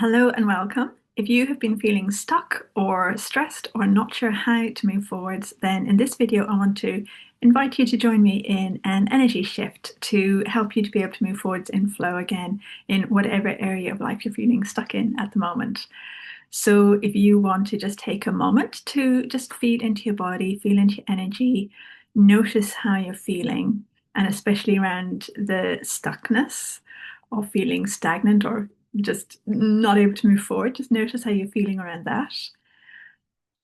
Hello and welcome. If you have been feeling stuck or stressed or not sure how to move forwards, then in this video, I want to invite you to join me in an energy shift to help you to be able to move forwards in flow again in whatever area of life you're feeling stuck in at the moment. So if you want to just take a moment to just feed into your body, feel into your energy, notice how you're feeling, and especially around the stuckness or feeling stagnant or just not able to move forward, just notice how you're feeling around that.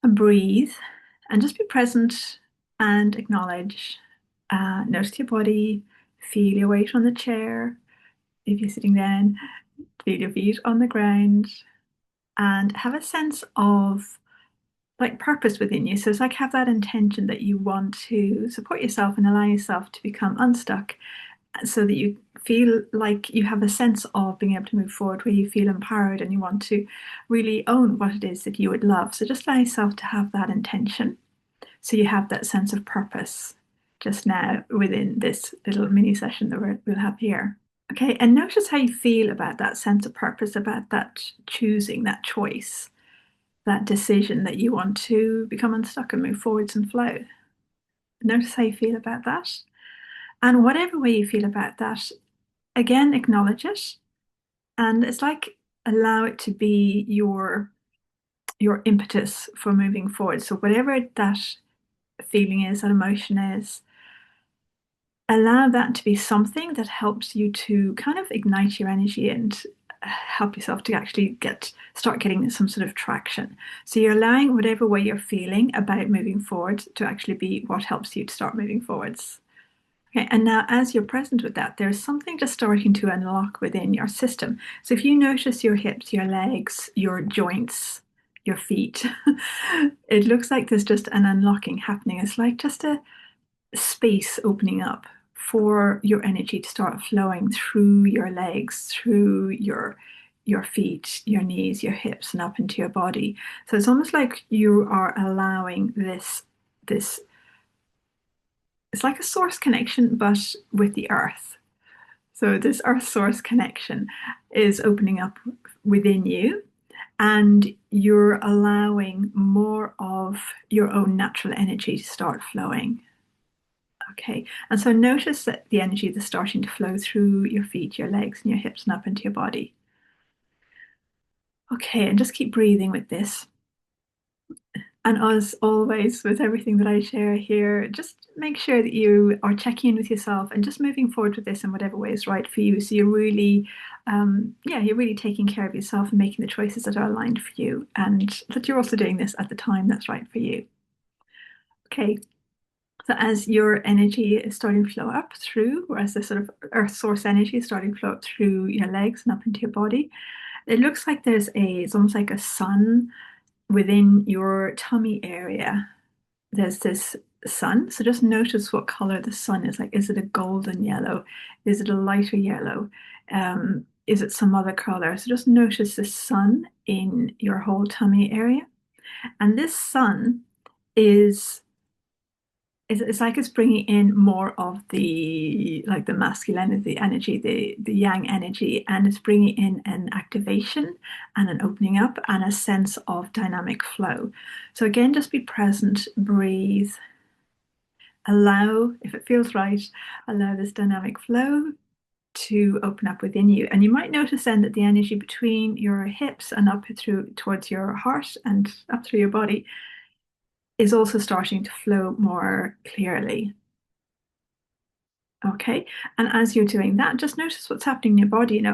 And breathe and just be present and acknowledge. Notice your body, feel your weight on the chair. If you're sitting down, feel your feet on the ground and have a sense of like purpose within you. So it's like have that intention that you want to support yourself and allow yourself to become unstuck so that you feel like you have a sense of being able to move forward where you feel empowered and you want to really own what it is that you would love. So just allow yourself to have that intention. So you have that sense of purpose just now within this little mini session that we'll have here. Okay, and notice how you feel about that sense of purpose, about that choosing, that choice, that decision that you want to become unstuck and move forwards and flow. Notice how you feel about that. And whatever way you feel about that, again, acknowledge it. And it's like allow it to be your impetus for moving forward. So whatever that feeling is, that emotion is, allow that to be something that helps you to kind of ignite your energy and help yourself to actually start getting some sort of traction. So you're allowing whatever way you're feeling about moving forward to actually be what helps you to start moving forwards. Okay, and now as you're present with that, there's something just starting to unlock within your system. So if you notice your hips, your legs, your joints, your feet, it looks like there's just an unlocking happening. It's like just a space opening up for your energy to start flowing through your legs, through your feet, your knees, your hips, and up into your body. So it's almost like you are allowing this it's like a source connection, but with the earth. So this earth source connection is opening up within you, and you're allowing more of your own natural energy to start flowing. Okay, and so notice that the energy that's starting to flow through your feet, your legs, and your hips, and up into your body. Okay, and just keep breathing with this. And as always, with everything that I share here, just make sure that you are checking in with yourself and just moving forward with this in whatever way is right for you. So you're really, you're really taking care of yourself and making the choices that are aligned for you, and that you're also doing this at the time that's right for you. Okay, so as your energy is starting to flow up through, or as the sort of earth source energy is starting to flow up through your legs and up into your body, it looks like it's almost like a sun within your tummy area. There's this sun. So just notice what color the sun is. Like, is it a golden yellow? Is it a lighter yellow? Is it some other color? So just notice the sun in your whole tummy area. And this sun is it's like it's bringing in more of the like the masculinity, the energy, the yang energy, and it's bringing in an activation and an opening up and a sense of dynamic flow. So again, just be present, breathe, allow, if it feels right, allow this dynamic flow to open up within you. And you might notice then that the energy between your hips and up through towards your heart and up through your body is also starting to flow more clearly. Okay. And as you're doing that, just notice what's happening in your body.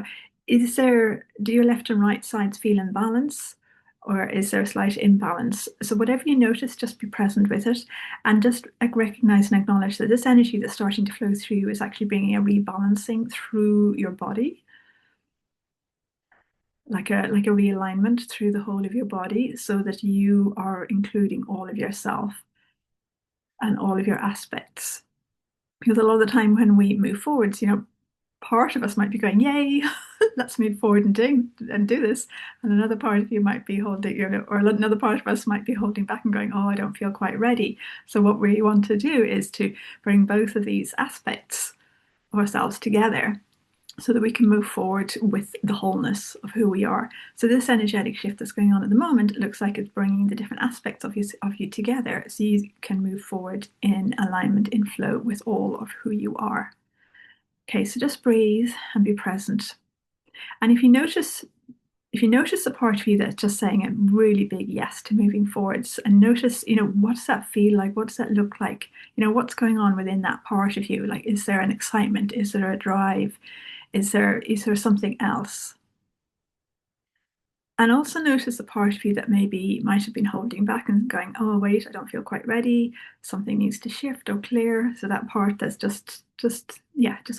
Do your left and right sides feel in balance, or is there a slight imbalance? So whatever you notice, just be present with it and just recognize and acknowledge that this energy that's starting to flow through you is actually bringing a rebalancing through your body, like a realignment through the whole of your body so that you are including all of yourself and all of your aspects. Because a lot of the time when we move forwards, part of us might be going, "Yay, let's move forward and do this," and another part of you might be holding, or another part of us might be holding back and going, "Oh, I don't feel quite ready." So what we want to do is to bring both of these aspects of ourselves together so that we can move forward with the wholeness of who we are. So this energetic shift that's going on at the moment, it looks like it's bringing the different aspects of you together so you can move forward in alignment, in flow with all of who you are. Okay, so just breathe and be present. And if you notice a part of you that's just saying a really big yes to moving forwards, and notice, what does that feel like? What does that look like? What's going on within that part of you? Like, is there an excitement? Is there a drive? Is there something else? And also notice the part of you that maybe might have been holding back and going, oh, wait, I don't feel quite ready. Something needs to shift or clear. So that part that's just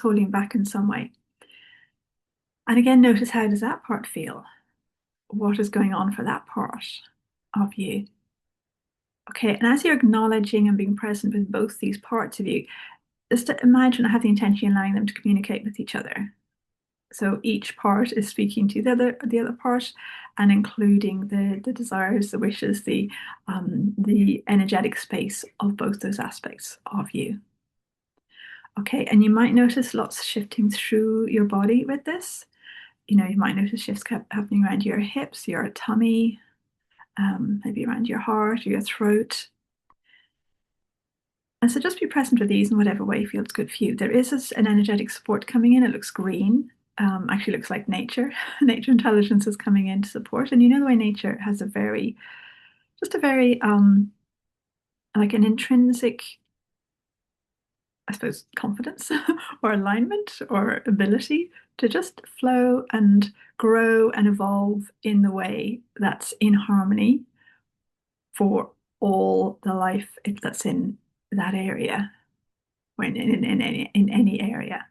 holding back in some way. And again, notice, how does that part feel? What is going on for that part of you? Okay, and as you're acknowledging and being present with both these parts of you, just to imagine, have the intention allowing them to communicate with each other. So each part is speaking to the other part, and including the desires, the wishes, the energetic space of both those aspects of you. Okay, and you might notice lots shifting through your body with this. You might notice shifts happening around your hips, your tummy, maybe around your heart or your throat. And so just be present with these in whatever way feels good for you. There is an energetic support coming in. It looks green. Actually looks like nature. Nature intelligence is coming in to support. And the way nature has a very like an intrinsic, I suppose, confidence or alignment or ability to just flow and grow and evolve in the way that's in harmony for all the life that's in that area, or in any area.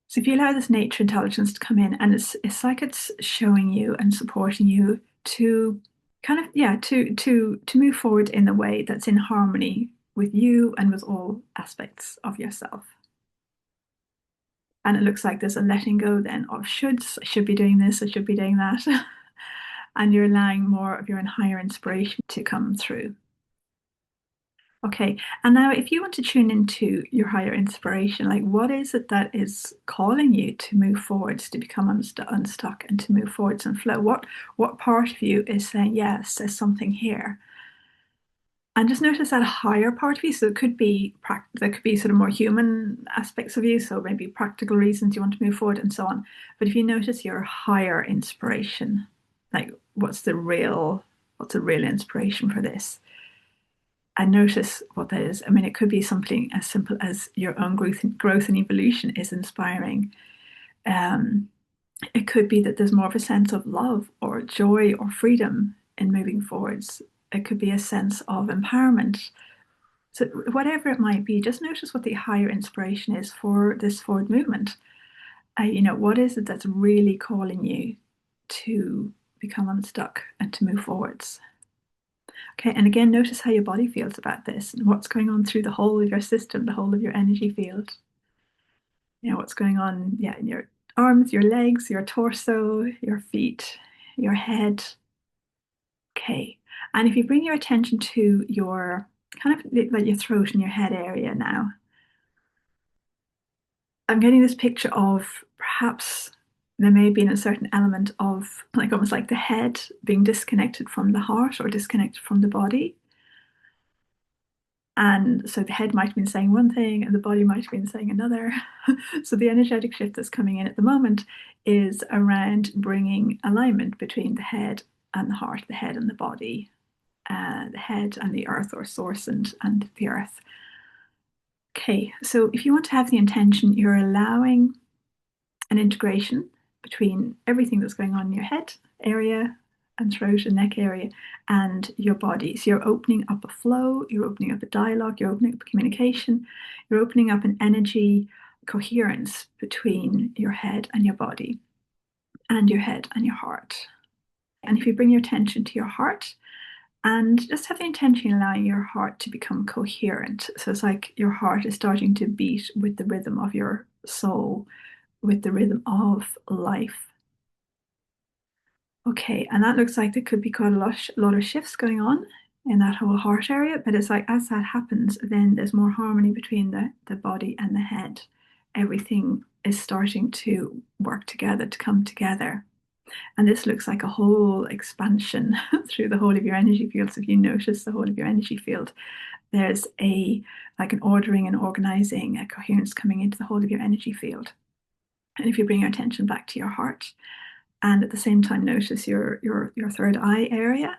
So if you allow this nature intelligence to come in, and it's like it's showing you and supporting you to kind of to move forward in the way that's in harmony with you and with all aspects of yourself. And it looks like there's a letting go then of shoulds. I should be doing this, I should be doing that. And you're allowing more of your own higher inspiration to come through. Okay, and now if you want to tune into your higher inspiration, like, what is it that is calling you to move forwards, to become unstuck and to move forwards and flow? What part of you is saying, yes, there's something here? And just notice that higher part of you. So it could be there could be sort of more human aspects of you, so maybe practical reasons you want to move forward and so on. But if you notice your higher inspiration, like, what's the real inspiration for this? And notice what that is. I mean, it could be something as simple as your own growth and evolution is inspiring. It could be that there's more of a sense of love or joy or freedom in moving forwards. It could be a sense of empowerment. So whatever it might be, just notice what the higher inspiration is for this forward movement. What is it that's really calling you to become unstuck and to move forwards? Okay, and again, notice how your body feels about this and what's going on through the whole of your system, the whole of your energy field. What's going on, in your arms, your legs, your torso, your feet, your head. Okay, and if you bring your attention to your kind of like your throat and your head area now, I'm getting this picture of perhaps there may be a certain element of like almost like the head being disconnected from the heart or disconnected from the body. And so the head might have been saying one thing and the body might have been saying another. So the energetic shift that's coming in at the moment is around bringing alignment between the head and the heart, the head and the body, the head and the earth or source and the earth. Okay, so if you want to have the intention, you're allowing an integration between everything that's going on in your head area and throat and neck area and your body. So you're opening up a flow, you're opening up a dialogue, you're opening up a communication, you're opening up an energy coherence between your head and your body and your head and your heart. And if you bring your attention to your heart and just have the intention allowing your heart to become coherent. So it's like your heart is starting to beat with the rhythm of your soul, with the rhythm of life. Okay, and that looks like there could be quite a lot of shifts going on in that whole heart area, but it's like as that happens, then there's more harmony between the body and the head. Everything is starting to work together, to come together. And this looks like a whole expansion through the whole of your energy field. So if you notice the whole of your energy field, there's like an ordering and organizing, a coherence coming into the whole of your energy field. And if you bring your attention back to your heart, and at the same time notice your third eye area,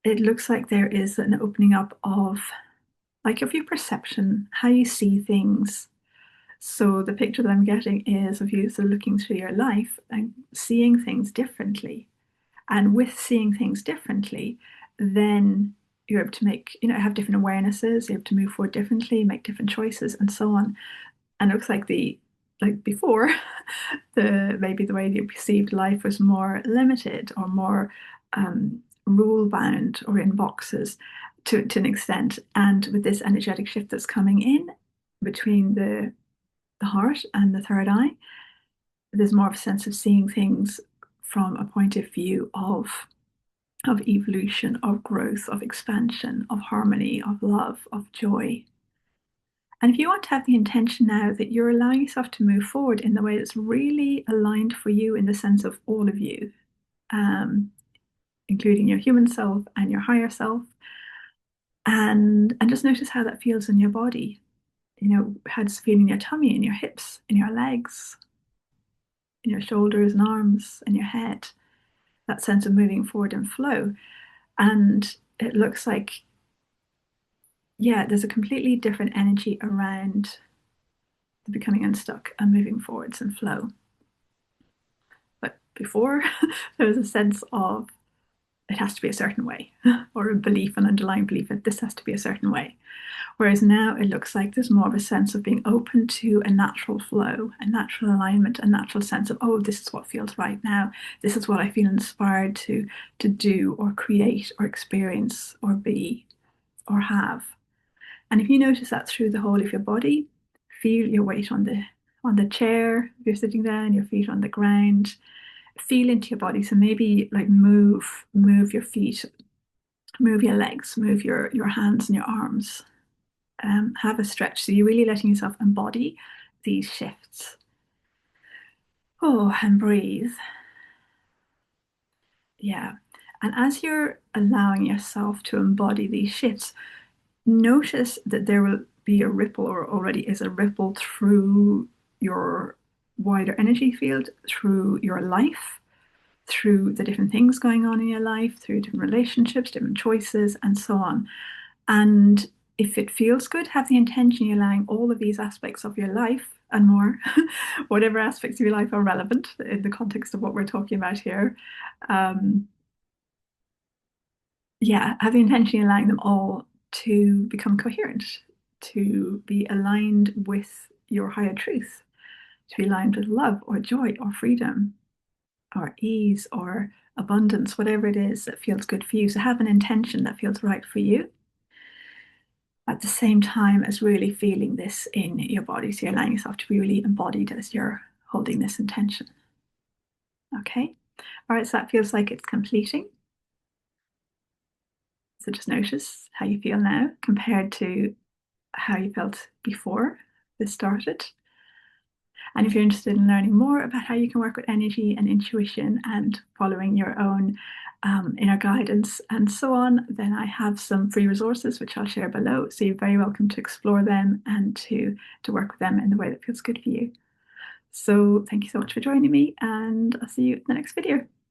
it looks like there is an opening up of your perception, how you see things. So the picture that I'm getting is of you sort of looking through your life and seeing things differently. And with seeing things differently, then you're able to make, have different awarenesses, you're able to move forward differently, make different choices, and so on. And it looks like before, maybe the way you perceived life was more limited or more rule bound or in boxes to an extent. And with this energetic shift that's coming in between the heart and the third eye, there's more of a sense of seeing things from a point of view of evolution, of growth, of expansion, of harmony, of love, of joy. And if you want to have the intention now that you're allowing yourself to move forward in the way that's really aligned for you in the sense of all of you, including your human self and your higher self, and just notice how that feels in your body. How does it feel in your tummy, in your hips, in your legs, in your shoulders and arms, and your head? That sense of moving forward and flow. And it looks like, there's a completely different energy around the becoming unstuck and moving forwards and flow. But before, there was a sense of it has to be a certain way, or a belief, an underlying belief that this has to be a certain way. Whereas now it looks like there's more of a sense of being open to a natural flow, a natural alignment, a natural sense of, oh, this is what feels right now. This is what I feel inspired to do or create or experience or be or have. And if you notice that through the whole of your body, feel your weight on the chair, if you're sitting down, your feet on the ground, feel into your body. So maybe like move your feet, move your legs, move your hands and your arms. Have a stretch. So you're really letting yourself embody these shifts. Oh, and breathe. Yeah. And as you're allowing yourself to embody these shifts, notice that there will be a ripple, or already is a ripple, through your wider energy field, through your life, through the different things going on in your life, through different relationships, different choices, and so on. And if it feels good, have the intention you're allowing all of these aspects of your life and more, whatever aspects of your life are relevant in the context of what we're talking about here. Have the intention you're allowing them all to become coherent, to be aligned with your higher truth, to be aligned with love or joy or freedom or ease or abundance, whatever it is that feels good for you. So have an intention that feels right for you, at the same time as really feeling this in your body. So you're allowing yourself to be really embodied as you're holding this intention. Okay. All right. So that feels like it's completing. So just notice how you feel now compared to how you felt before this started. And if you're interested in learning more about how you can work with energy and intuition and following your own inner guidance and so on, then I have some free resources which I'll share below. So you're very welcome to explore them and to work with them in the way that feels good for you. So thank you so much for joining me, and I'll see you in the next video.